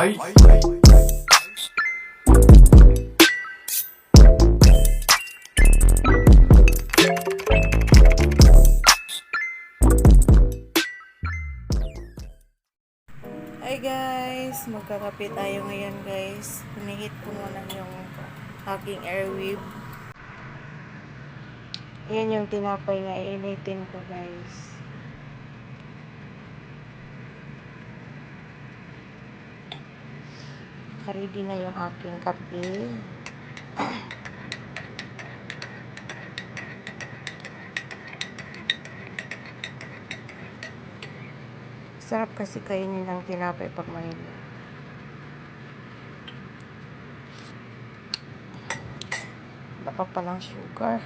Ay! Hi guys! Magkakape tayo ngayon guys. Pinihit ko muna yung aking airwave. Ayan yung tinapay na iinitin ko guys. Ready na yung aking kape. Sarap kasi kainin ng tinapay pag mainit. Wala pa palang sugar.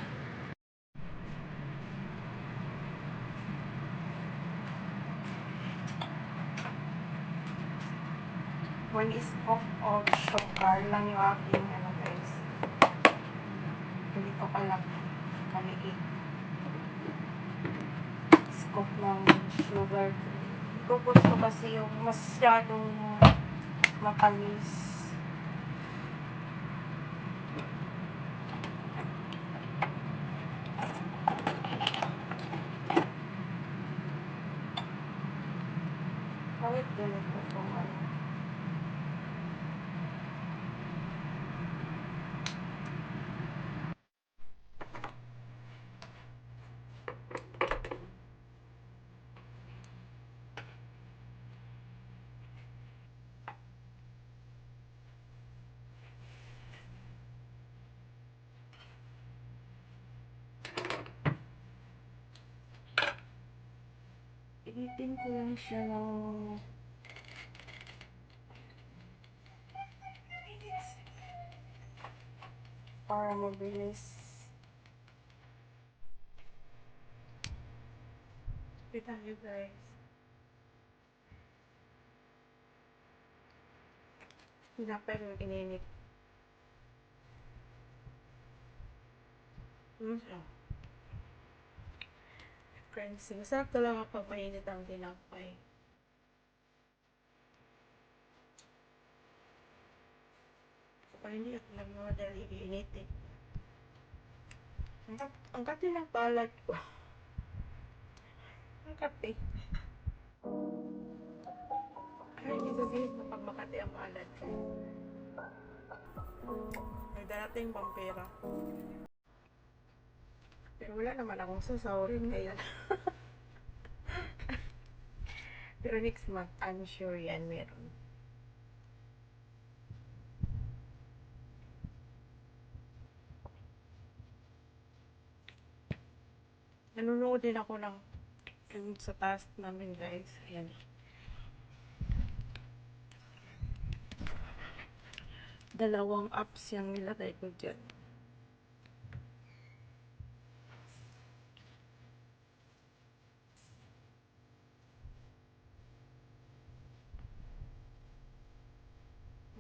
One scoop of sugar lang yung aking guys. Hindi ko pala kaliit. Scoop ng sugar. Hindi ko gusto kasi yung masyadong matamis. Bakit ganito kung ano? Initin ko lang siya ng para mabilis. Kita nyo guys. Tinapay yung ininit. Crunchy. Masarap talaga pag mainit ang tinapay. Kapag hindi ako nagmamadali iinitin. Ang kati ng balat ko. Ang kati. Ay, hindi sabihin na pag makati ang balat ko. May darating pang pera. Pero wala naman akong sasawin ngayon. Pero next month, I'm sure yan meron. Nanonood din ako ng yung sa task namin guys. Ayan. Dalawang apps yung nilagay ko dyan.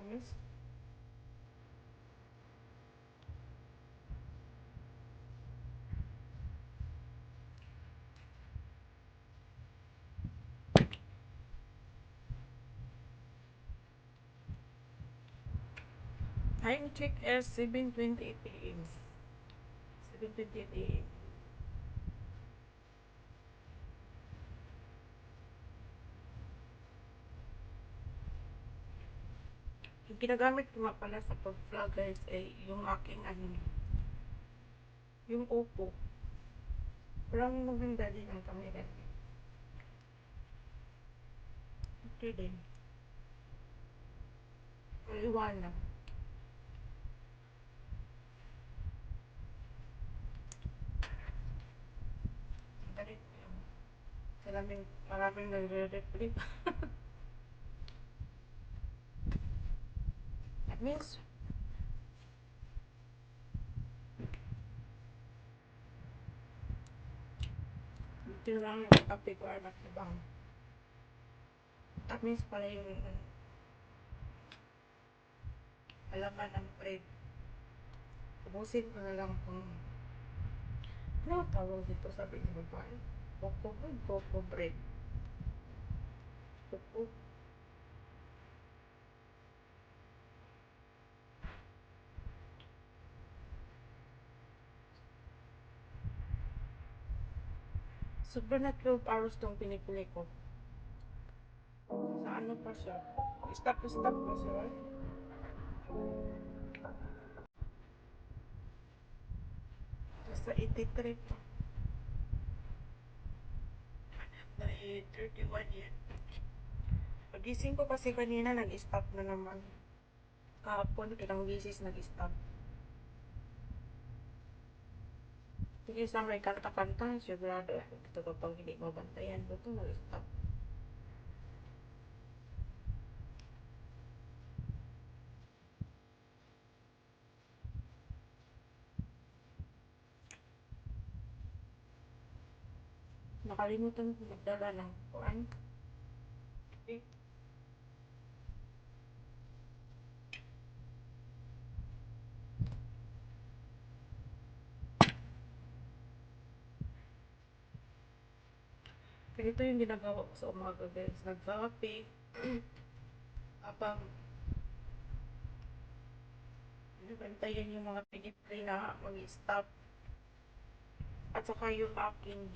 Yes. Time check is 7:28 AM. 7:28 AM. Yung ginagamit ko nga pala sa pag-vlog guys ay yung aking yung Oppo. Parang maganda din ang camera. Okay din. Maliwanag. Galit yun. Maraming nagre-replay. That means, tinurang yung kape ko anak ibang. That means pala yung alaman ng bread. Ubusin ko na lang kung ano tawag dito sabi ni babae. Coco bread. Coco. Sobra na 12 hours tong pinipili ko. Sa ano pa siya? Stop to stop pa siya. Sa 83 pa. Dahil 31 yan. Pagising ko kasi kanina nag-stop na naman. Kahapon ilang beses nag-stop. Sige sa may kanta-kanta, sigurado ito kapag hindi mabantayan ko ito, nag-stop. Nakalimutan ko magdala ng kuan. Okay. Ganito yung ginagawa ko sa umaga guys. Nagkape. Habang nabantayan yung mga pinipray na mag-stop. At saka yung aking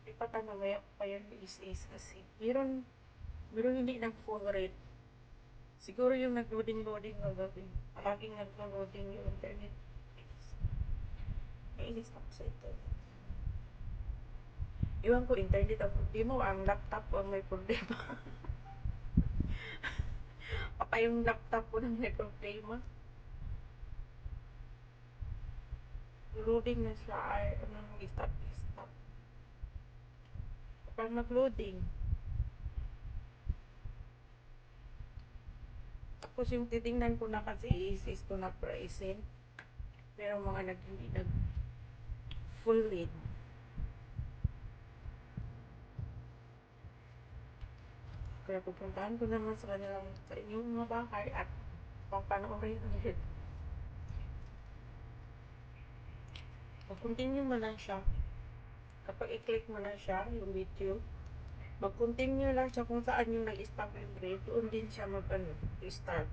ipatanamaya ko pa yan is kasi meron hindi nag-full rate. Siguro yung nag-loading kagabi. Laging nag-loading yung internet. Nainis ako sa internet. Iwan ko internet ang problema, ang laptop ang may problema. Papa yung laptop ko nang may problema. Loading na siya ay ano, stop. Kapag nag-loading. Tapos yung titingnan ko na kasi is ko na pricing. Pero mga hindi nag full rate. Kaya pupuntahan ko naman sa kanilang sa inyong mga bahay at papanoorin ulit. Mag-continue mo lang siya. Kapag i-click mo na siya, yung video, mag-continue lang siya kung saan yung nag-stop yung grade. Doon din siya start.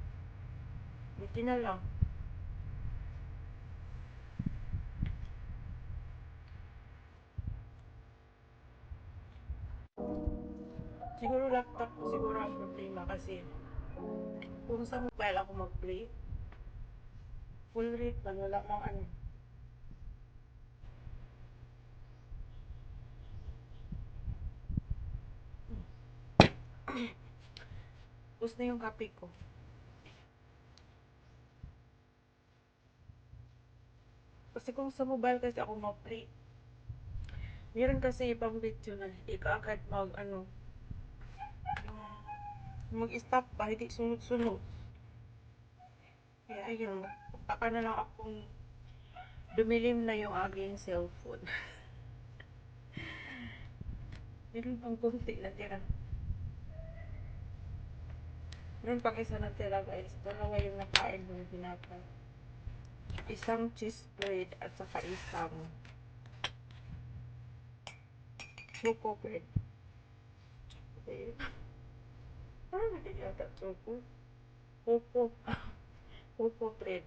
Buti na lang. Siguro laptop ko siguro ang problema kasi kung sa mobile ako mag-play, full rate man, wala mang ano. Tapos na yung kape ko. Kasi kung sa mobile kasi ako mag-play, meron kasi ibang video na hindi ka agad mag-stop pa, hindi sunod-sunod. Kaya ayun, taka na lang akong dumilim na yung aking cellphone. Meron pang kunti na tira. Meron pang isa na tira guys. Dalawa yung nakain ng binatang. Isang cheese bread at saka isang choco bread. Okay. Parang hindi yata choco. Coco. Coco bread.